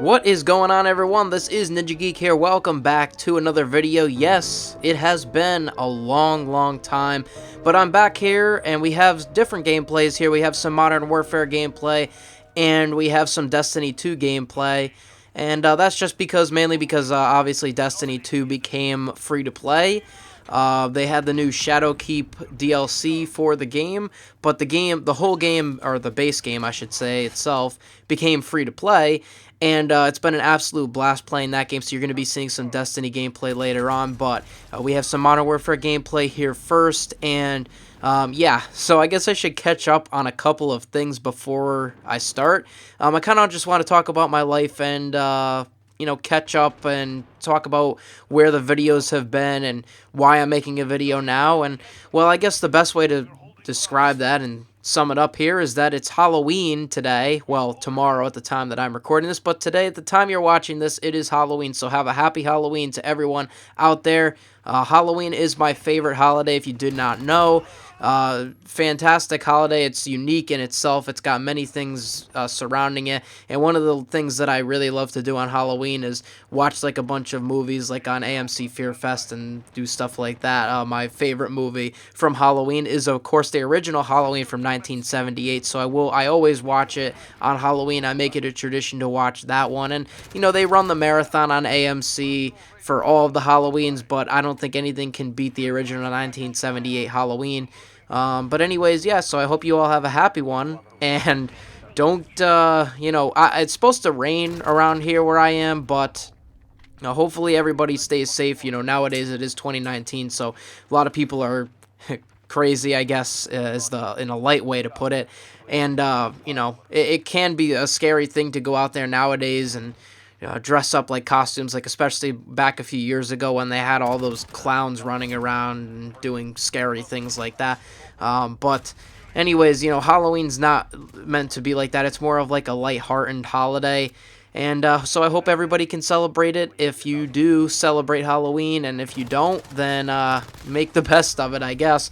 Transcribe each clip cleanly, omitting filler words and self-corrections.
What is going on, everyone? This is NinjaGeek here. Welcome back to another video. Yes, it has been a long time, but I'm back here and we have different gameplays here. We have some Modern Warfare gameplay and we have some Destiny 2 gameplay. And that's just mainly because obviously Destiny 2 became free to play. They had the new Shadowkeep DLC for the game, but the whole game, or the base game I should say itself, became free to play. And it's been an absolute blast playing that game, so you're going to be seeing some Destiny gameplay later on. But we have some Modern Warfare gameplay here first, and yeah, so I guess I should catch up on a couple of things before I start. I kind of just want to talk about my life and, you know, catch up and talk about where the videos have been and why I'm making a video now. And, well, I guess the best way to describe that and sum it up here is that it's Halloween today. Well, tomorrow at the time that I'm recording this, but today at the time you're watching this, it is Halloween. So have a happy Halloween to everyone out there. Halloween is my favorite holiday, if you did not know. Fantastic holiday. It's unique in itself. It's got many things surrounding it, and one of the things that I really love to do on Halloween is watch like a bunch of movies like on AMC Fear Fest and do stuff like that. My favorite movie from Halloween is of course the original Halloween from 1978, so I always watch it on Halloween. I make it a tradition to watch that one, and you know, they run the marathon on AMC for all of the Halloweens, but I don't think anything can beat the original 1978 Halloween. But anyways, yeah, so I hope you all have a happy one, and don't, you know, it's supposed to rain around here where I am, but hopefully everybody stays safe. You know, nowadays it is 2019, so a lot of people are crazy, I guess, is in a light way to put it, and, you know, it can be a scary thing to go out there nowadays and dress up like costumes, like especially back a few years ago when they had all those clowns running around and doing scary things like that. But anyways, you know, Halloween's not meant to be like that. It's more of like a lighthearted holiday. And so I hope everybody can celebrate it if you do celebrate Halloween. And if you don't, then make the best of it, I guess.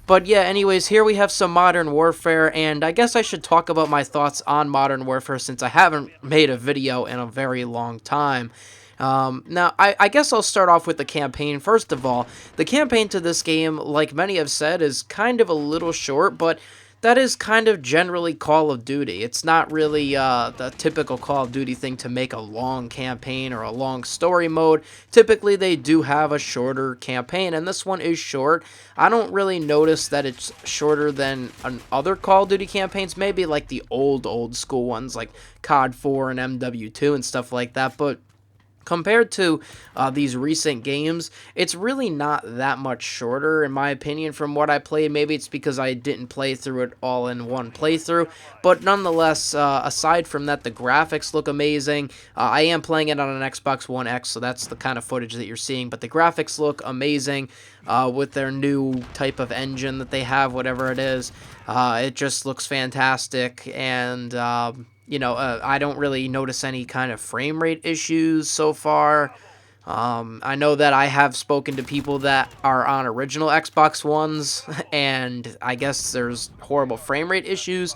But yeah, anyways, here we have some Modern Warfare, and I guess I should talk about my thoughts on Modern Warfare since I haven't made a video in a very long time. Now, I guess I'll start off with the campaign. First of all, the campaign to this game, like many have said, is kind of a little short, but that is kind of generally Call of Duty. It's not really the typical Call of Duty thing to make a long campaign or a long story mode. Typically, they do have a shorter campaign, and this one is short. I don't really notice that it's shorter than other Call of Duty campaigns, maybe like the old school ones like COD 4 and MW2 and stuff like that, but compared to these recent games, it's really not that much shorter, in my opinion, from what I played. Maybe it's because I didn't play through it all in one playthrough, but nonetheless, aside from that, the graphics look amazing. I am playing it on an Xbox One X, so that's the kind of footage that you're seeing, but the graphics look amazing with their new type of engine that they have, whatever it is. It just looks fantastic, and you know, I don't really notice any kind of frame rate issues so far. I know that I have spoken to people that are on original Xbox Ones, and I guess there's horrible frame rate issues.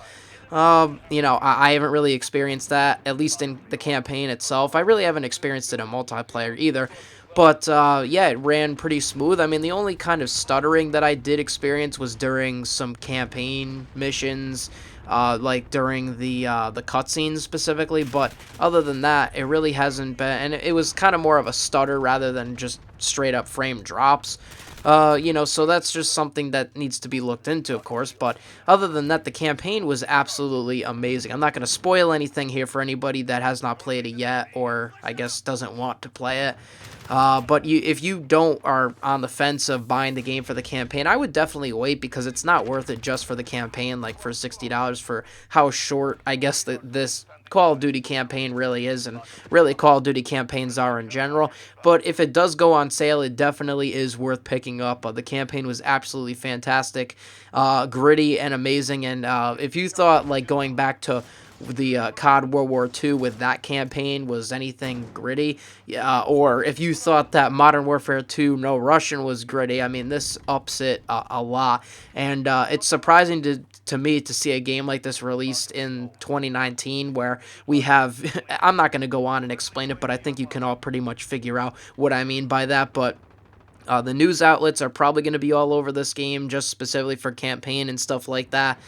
You know, I haven't really experienced that, at least in the campaign itself. I really haven't experienced it in multiplayer either. But, yeah, it ran pretty smooth. I mean, the only kind of stuttering that I did experience was during some campaign missions, like during the cutscenes specifically, but other than that, it really hasn't been, and it was kind of more of a stutter rather than just straight up frame drops. You know, so that's just something that needs to be looked into, of course, but other than that, the campaign was absolutely amazing. I'm not going to spoil anything here for anybody that has not played it yet, or I guess doesn't want to play it. But if you are on the fence of buying the game for the campaign, I would definitely wait, because it's not worth it just for the campaign, like for $60 for how short, I guess, this Call of Duty campaign really is, and really Call of Duty campaigns are in general. But if it does go on sale, it definitely is worth picking up. The campaign was absolutely fantastic, gritty and amazing, and if you thought like going back to the COD World War II with that campaign was anything gritty, or if you thought that Modern Warfare 2 No Russian was gritty, I mean, this ups it a lot. And it's surprising to me to see a game like this released in 2019 where we have, I'm not going to go on and explain it, but I think you can all pretty much figure out what I mean by that. But the news outlets are probably going to be all over this game just specifically for campaign and stuff like that.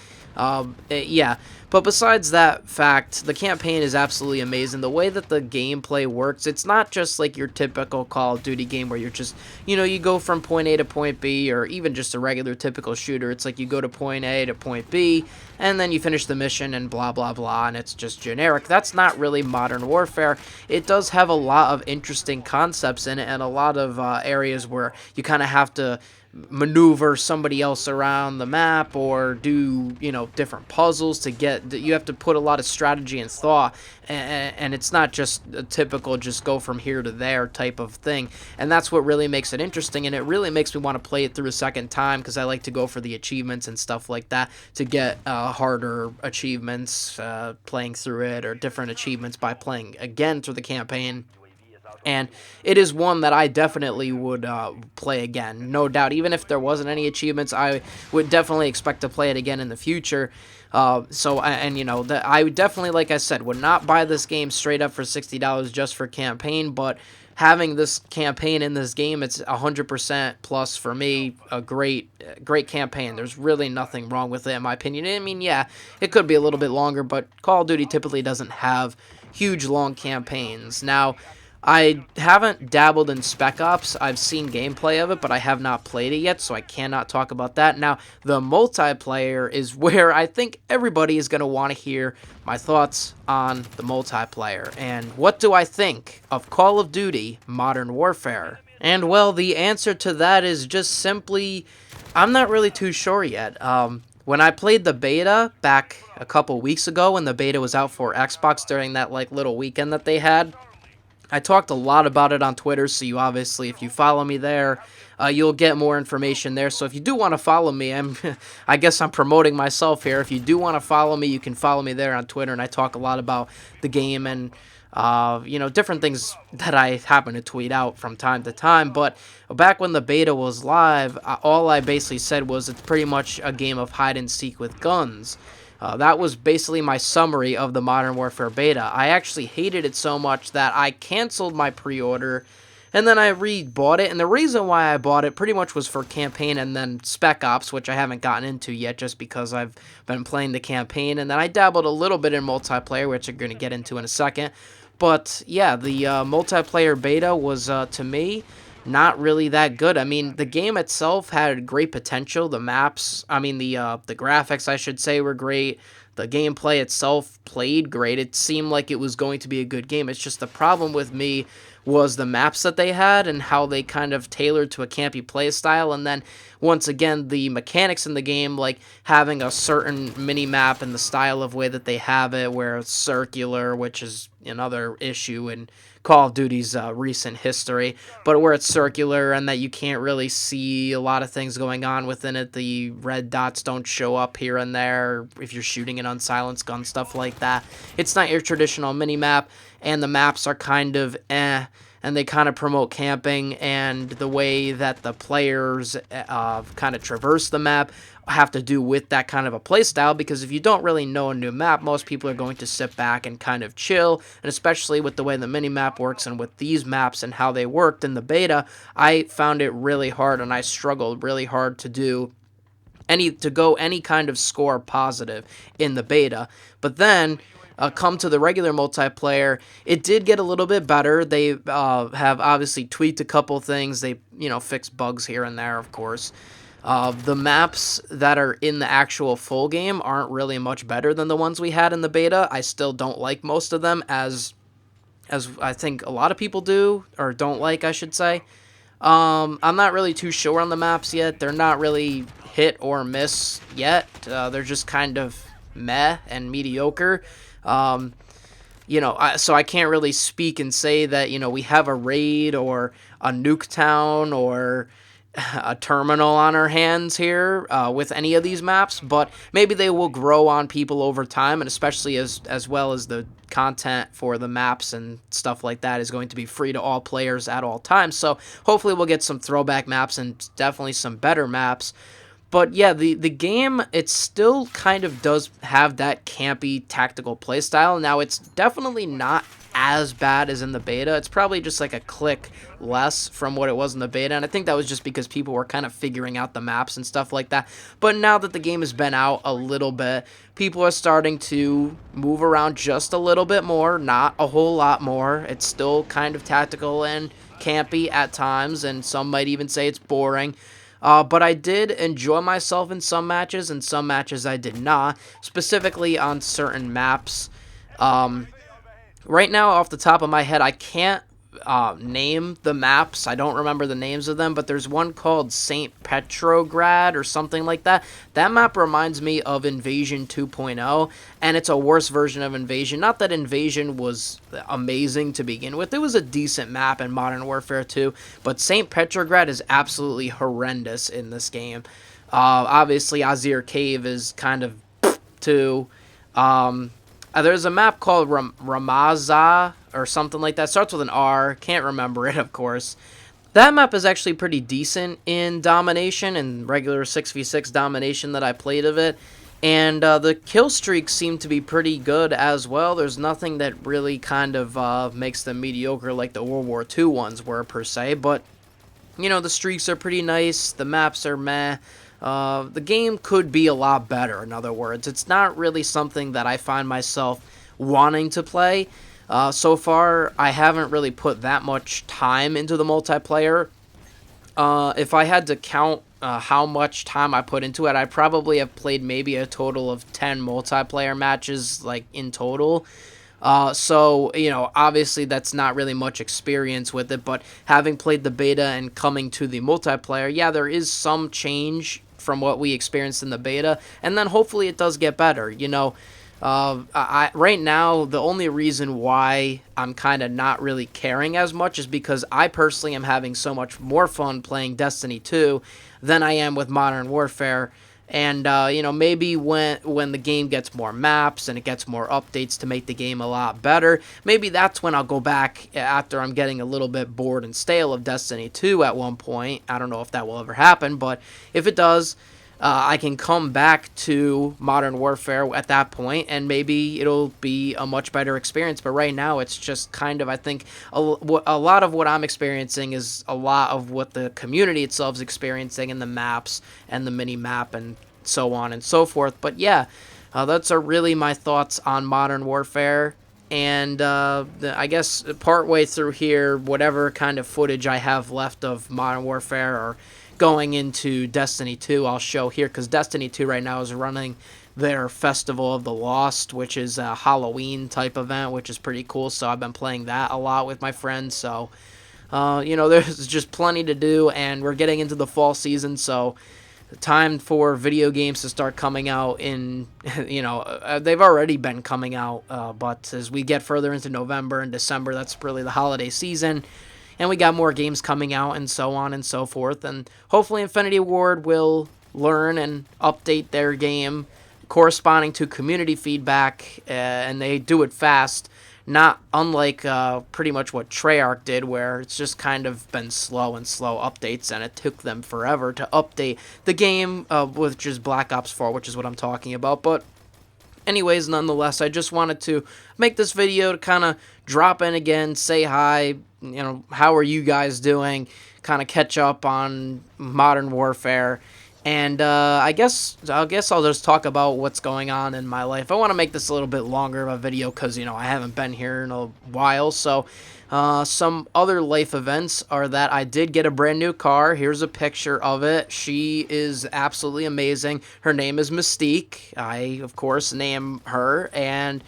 Yeah, but besides that fact, the campaign is absolutely amazing. The way that the gameplay works, it's not just like your typical Call of Duty game where you're just, you go from point A to point B, or even just a regular typical shooter. It's like you go to point A to point B, and then you finish the mission and blah, blah, blah, and it's just generic. That's not really Modern Warfare. It does have a lot of interesting concepts in it and a lot of areas where you kind of have to maneuver somebody else around the map or do different puzzles to get. You have to put a lot of strategy and thought, and it's not just a typical just go from here to there type of thing. And that's what really makes it interesting, and it really makes me want to play it through a second time because I like to go for the achievements and stuff like that to get harder achievements playing through it, or different achievements by playing again through the campaign. And it is one that I definitely would play again, no doubt. Even if there wasn't any achievements, I would definitely expect to play it again in the future. I would definitely, like I said, would not buy this game straight up for $60 just for campaign, but having this campaign in this game, it's 100% plus for me. A great campaign. There's really nothing wrong with it, in my opinion. I mean, yeah, it could be a little bit longer, but Call of Duty typically doesn't have huge, long campaigns. Now, I haven't dabbled in Spec Ops. I've seen gameplay of it, but I have not played it yet, so I cannot talk about that. Now, the multiplayer is where I think everybody is going to want to hear my thoughts on the multiplayer. And what do I think of Call of Duty Modern Warfare? And, well, the answer to that is just simply, I'm not really too sure yet. When I played the beta back a couple weeks ago, when the beta was out for Xbox during that little weekend that they had, I talked a lot about it on Twitter, so you obviously, if you follow me there, you'll get more information there. So if you do want to follow me, I guess I'm promoting myself here. If you do want to follow me, you can follow me there on Twitter, and I talk a lot about the game and, different things that I happen to tweet out from time to time. But back when the beta was live, all I basically said was it's pretty much a game of hide and seek with guns. That was basically my summary of the Modern Warfare beta. I actually hated it so much that I canceled my pre-order, and then I re-bought it. And the reason why I bought it pretty much was for campaign and then Spec Ops, which I haven't gotten into yet just because I've been playing the campaign. And then I dabbled a little bit in multiplayer, which I'm going to get into in a second. But yeah, the multiplayer beta was, to me, not really that good. I mean, the game itself had great potential. The maps, the graphics, I should say, were great. The gameplay itself played great. It seemed like it was going to be a good game. It's just the problem with me was the maps that they had and how they kind of tailored to a campy play style. And then, once again, the mechanics in the game, like having a certain mini-map and the style of way that they have it, where it's circular, which is another issue in Call of Duty's recent history, but where it's circular and that you can't really see a lot of things going on within it. The red dots don't show up here and there if you're shooting an unsilenced gun, stuff like that. It's not your traditional mini-map, and the maps are kind of and they kind of promote camping, and the way that the players kind of traverse the map have to do with that kind of a play style, because if you don't really know a new map, most people are going to sit back and kind of chill. And especially with the way the mini-map works and with these maps and how they worked in the beta, I found it really hard, and I struggled really hard to go any kind of score positive in the beta. But then come to the regular multiplayer, it did get a little bit better. They have obviously tweaked a couple things. They fixed bugs here and there, of course. The maps that are in the actual full game aren't really much better than the ones we had in the beta. I still don't like most of them, as I think a lot of people do, or don't like, I should say. I'm not really too sure on the maps yet. They're not really hit or miss yet. They're just kind of meh and mediocre. So I can't really speak and say that, we have a raid or a nuke town or a terminal on our hands here with any of these maps, but maybe they will grow on people over time, and especially as well as the content for the maps and stuff like that is going to be free to all players at all times. So hopefully we'll get some throwback maps and definitely some better maps. But yeah, the game, it still kind of does have that campy tactical playstyle. Now, it's definitely not as bad as in the beta. It's probably just like a click less from what it was in the beta, and I think that was just because people were kind of figuring out the maps and stuff like that. But now that the game has been out a little bit, people are starting to move around just a little bit more, not a whole lot more. It's still kind of tactical and campy at times, and some might even say it's boring. But I did enjoy myself in some matches, and some matches I did not, specifically on certain maps. Right now, off the top of my head, I can't name the maps. I don't remember the names of them, but there's one called St. Petrograd or something like that. That map reminds me of Invasion 2.0, and it's a worse version of Invasion. Not that Invasion was amazing to begin with. It was a decent map in Modern Warfare 2, but St. Petrograd is absolutely horrendous in this game. Obviously, Azir Cave is kind of too. There's a map called Ramaza or something like that. Starts with an R. Can't remember it, of course. That map is actually pretty decent in domination and regular 6v6 domination that I played of it. And the kill streaks seem to be pretty good as well. There's nothing that really kind of makes them mediocre like the World War II ones were, per se. But, you know, the streaks are pretty nice. The maps are meh. The game could be a lot better, in other words. It's not really something that I find myself wanting to play. So far, I haven't really put that much time into the multiplayer. If I had to count how much time I put into it, I probably have played maybe a total of 10 multiplayer matches, like, in total. So, you know, obviously that's not really much experience with it, but having played the beta and coming to the multiplayer, yeah, there is some change from what we experienced in the beta, and then hopefully it does get better. You know, right now, the only reason why I'm kind of not really caring as much is because I personally am having so much more fun playing Destiny 2 than I am with Modern Warfare. And, you know, maybe when the game gets more maps and it gets more updates to make the game a lot better, maybe that's when I'll go back after I'm getting a little bit bored and stale of Destiny 2 at one point. I don't know if that will ever happen, but if it does, I can come back to Modern Warfare at that point, and maybe it'll be a much better experience. But right now, it's just kind of, I think, a lot of what I'm experiencing is a lot of what the community itself is experiencing in the maps and the mini-map and so on and so forth. But yeah, that's really my thoughts on Modern Warfare. And I guess partway through here, whatever kind of footage I have left of Modern Warfare or going into Destiny 2, I'll show here, because Destiny 2 right now is running their Festival of the Lost, which is a Halloween type event, which is pretty cool. So I've been playing that a lot with my friends. So, you know, there's just plenty to do, and we're getting into the fall season, so time for video games to start coming out in, you know, they've already been coming out, but as we get further into November and December, that's really the holiday season. And we got more games coming out and so on and so forth. And hopefully Infinity Ward will learn and update their game corresponding to community feedback. And they do it fast. Not unlike pretty much what Treyarch did, where it's just kind of been slow updates. And it took them forever to update the game, which is Black Ops 4, which is what I'm talking about. But anyways, nonetheless, I just wanted to make this video to kind of drop in again, say hi, you know, how are you guys doing, kind of catch up on Modern Warfare, and I guess I'll just talk about what's going on in my life. I want to make this a little bit longer of a video because, you know, I haven't been here in a while, so some other life events are that I did get a brand new car. Here's a picture of it. She is absolutely amazing. Her name is Mystique. I, of course, name her, and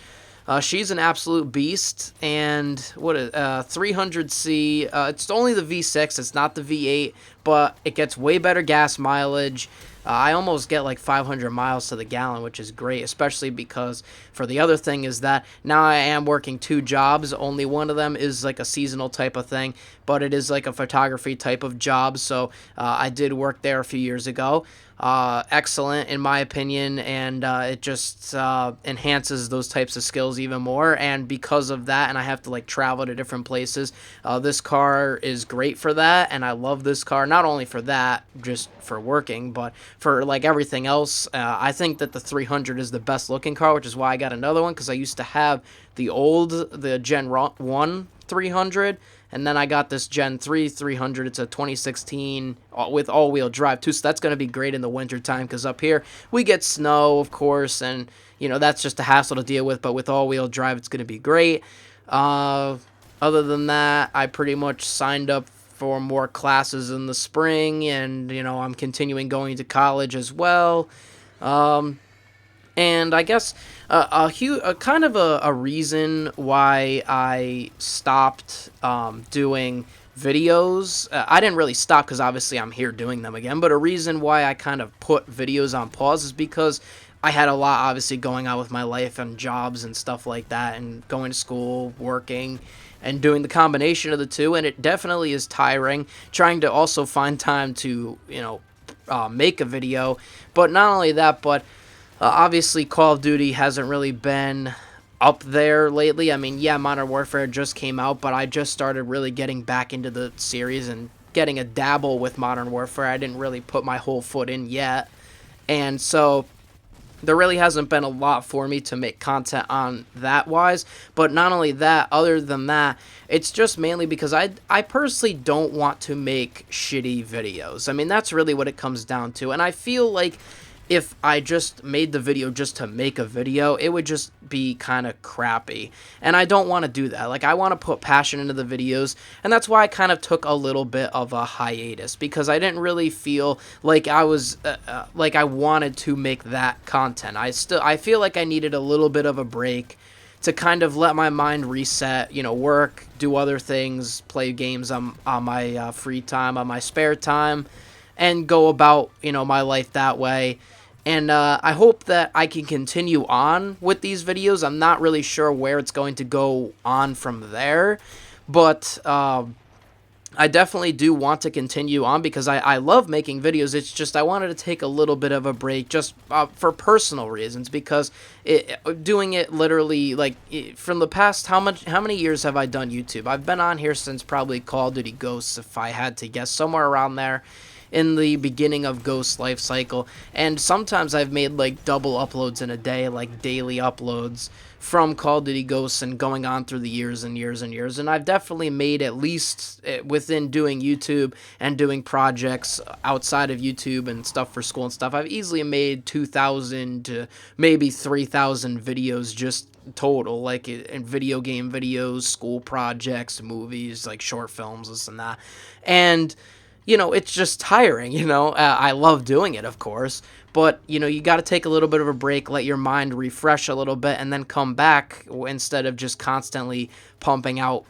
she's an absolute beast. And what is 300C? It's only the V6. It's not the V8, but it gets way better gas mileage. I almost get like 500 miles to the gallon, which is great, especially because for the other thing is that now I am working 2 jobs. Only one of them is like a seasonal type of thing, but it is like a photography type of job. So I did work there a few years ago. Excellent in my opinion, and it just enhances those types of skills even more. And because of that, and I have to like travel to different places, this car is great for that, and I love this car not only for that, just for working, but for like everything else. I think that the 300 is the best looking car, which is why I got another one, because I used to have the Gen 1 300, and then I got this Gen 3 300. It's a 2016 with all-wheel drive too, so that's going to be great in the winter time, because up here we get snow, of course, and that's just a hassle to deal with. But with all-wheel drive, it's going to be great. Other than that, I pretty much signed up for more classes in the spring, and I'm continuing going to college as well. And I guess kind of a reason why I stopped doing videos. I didn't really stop because obviously I'm here doing them again, but a reason why I kind of put videos on pause is because I had a lot obviously going on with my life and jobs and stuff like that, and going to school, working, and doing the combination of the two, and it definitely is tiring trying to also find time to make a video. But not only that, but obviously Call of Duty hasn't really been up there lately. I mean, yeah, Modern Warfare just came out, but I just started really getting back into the series and getting a dabble with Modern Warfare. I didn't really put my whole foot in yet, and so there really hasn't been a lot for me to make content on that wise. But not only that, other than that, it's just mainly because I personally don't want to make shitty videos. I mean, that's really what it comes down to. And I feel like if I just made the video just to make a video, it would just be kind of crappy. And I don't want to do that. Like, I want to put passion into the videos, and that's why I kind of took a little bit of a hiatus, because I didn't really feel like I was like I wanted to make that content. I feel like I needed a little bit of a break to kind of let my mind reset, work, do other things, play games on my free time, on my spare time, and go about, my life that way. And I hope that I can continue on with these videos. I'm not really sure where it's going to go on from there, but I definitely do want to continue on, because I love making videos. It's just I wanted to take a little bit of a break just for personal reasons, because doing it literally, like, from the past, how many years have I done YouTube? I've been on here since probably Call of Duty Ghosts, if I had to guess, somewhere around there, in the beginning of Ghost's life cycle. And sometimes I've made like double uploads in a day, like daily uploads from Call of Duty Ghosts, and going on through the years and years and years. And I've definitely made, at least within doing YouTube and doing projects outside of YouTube and stuff for school and stuff, I've easily made 2,000 to maybe 3,000 videos just total, like in video game videos, school projects, movies, like short films, this and that. And it's just tiring, I love doing it, of course, but, you got to take a little bit of a break, let your mind refresh a little bit, and then come back, instead of just constantly pumping out,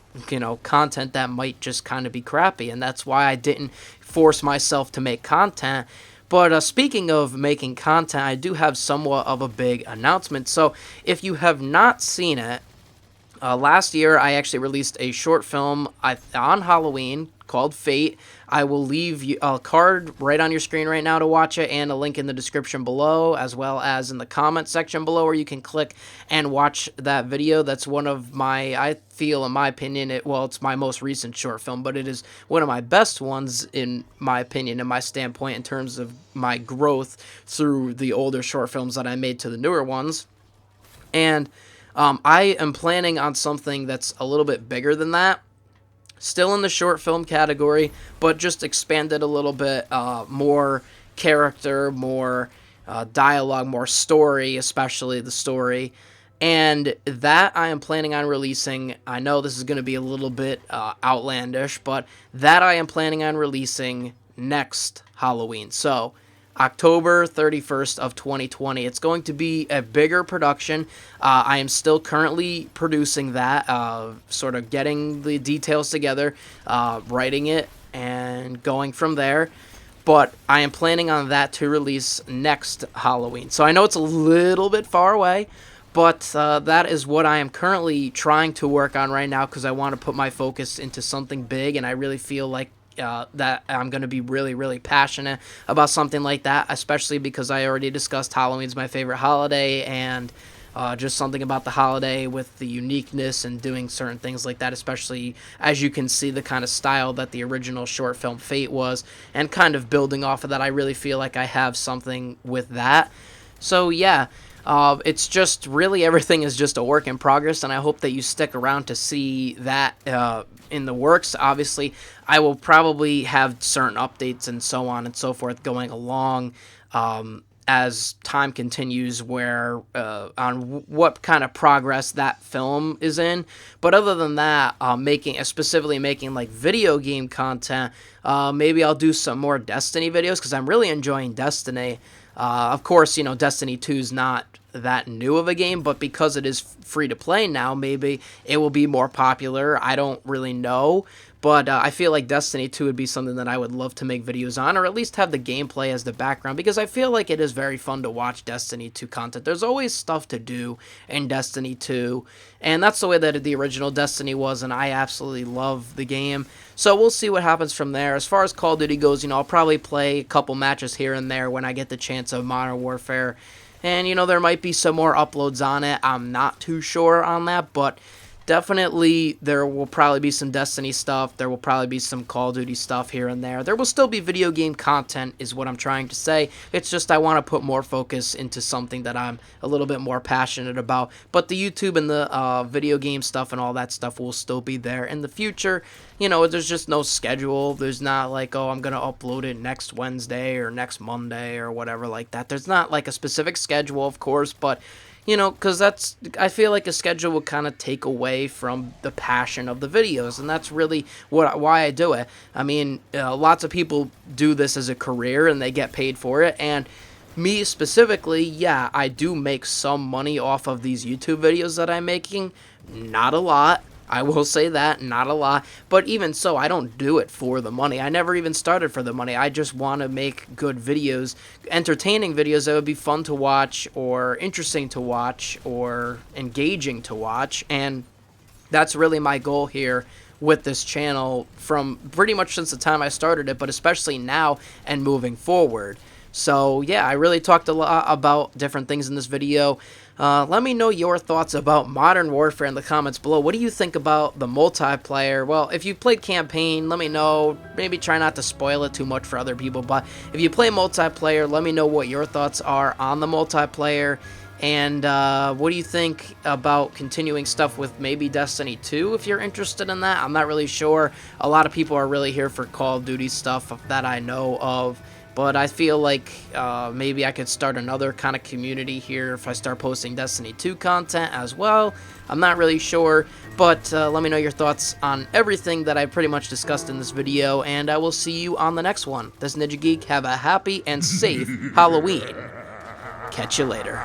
content that might just kind of be crappy. And that's why I didn't force myself to make content. But speaking of making content, I do have somewhat of a big announcement. So if you have not seen it, last year I actually released a short film on Halloween called Fate. I will leave you a card right on your screen right now to watch it, and a link in the description below, as well as in the comment section below, where you can click and watch that video. That's one of my, I feel, in my opinion, it's my most recent short film, but it is one of my best ones, in my opinion, in my standpoint, in terms of my growth through the older short films that I made to the newer ones. And I am planning on something that's a little bit bigger than that. Still in the short film category, but just expanded a little bit, more character, more dialogue, more story, especially the story. And that I am planning on releasing. I know this is going to be a little bit outlandish, but that I am planning on releasing next Halloween. So October 31st of 2020. It's going to be a bigger production. I am still currently producing that, sort of getting the details together, writing it, and going from there. But I am planning on that to release next Halloween. So I know it's a little bit far away, but that is what I am currently trying to work on right now, because I want to put my focus into something big, and I really feel like that I'm going to be really, really passionate about something like that, especially because I already discussed Halloween's my favorite holiday, and just something about the holiday with the uniqueness and doing certain things like that, especially as you can see the kind of style that the original short film Fate was, and kind of building off of that, I really feel like I have something with that. So yeah, it's just really everything is just a work in progress, and I hope that you stick around to see that in the works. Obviously, I will probably have certain updates and so on and so forth going along as time continues, where on what kind of progress that film is in. But other than that, specifically making like video game content, maybe I'll do some more Destiny videos, because I'm really enjoying Destiny. Of course, Destiny 2 is not that new of a game, but because it is free to play now, maybe it will be more popular. I don't really know, but I feel like Destiny 2 would be something that I would love to make videos on, or at least have the gameplay as the background, because I feel like it is very fun to watch Destiny 2 content. There's always stuff to do in Destiny 2, and that's the way that the original Destiny was, and I absolutely love the game. So we'll see what happens from there. As far as Call of Duty goes, I'll probably play a couple matches here and there when I get the chance of Modern Warfare. And, there might be some more uploads on it. I'm not too sure on that, but definitely there will probably be some Destiny stuff. There will probably be some Call of Duty stuff here and there. There will still be video game content, is what I'm trying to say. It's just I want to put more focus into something that I'm a little bit more passionate about. But the YouTube and the video game stuff and all that stuff will still be there in the future. There's just no schedule. There's not like, oh, I'm going to upload it next Wednesday or next Monday or whatever like that. There's not like a specific schedule, of course, but because I feel like a schedule will kind of take away from the passion of the videos, and that's really why I do it. I mean, lots of people do this as a career, and they get paid for it, and me specifically, yeah, I do make some money off of these YouTube videos that I'm making. Not a lot. I will say that, not a lot, but even so, I don't do it for the money. I never even started for the money. I just want to make good videos, entertaining videos that would be fun to watch, or interesting to watch, or engaging to watch, and that's really my goal here with this channel from pretty much since the time I started it, but especially now and moving forward. So yeah, I really talked a lot about different things in this video. Let me know your thoughts about Modern Warfare in the comments below. What do you think about the multiplayer? Well, if you played campaign, let me know. Maybe try not to spoil it too much for other people, but if you play multiplayer, let me know what your thoughts are on the multiplayer. And what do you think about continuing stuff with maybe Destiny 2 if you're interested in that? I'm not really sure. A lot of people are really here for Call of Duty stuff that I know of. But I feel like maybe I could start another kind of community here if I start posting Destiny 2 content as well. I'm not really sure, but let me know your thoughts on everything that I pretty much discussed in this video, and I will see you on the next one. This is NinjaGeek. Have a happy and safe Halloween. Catch you later.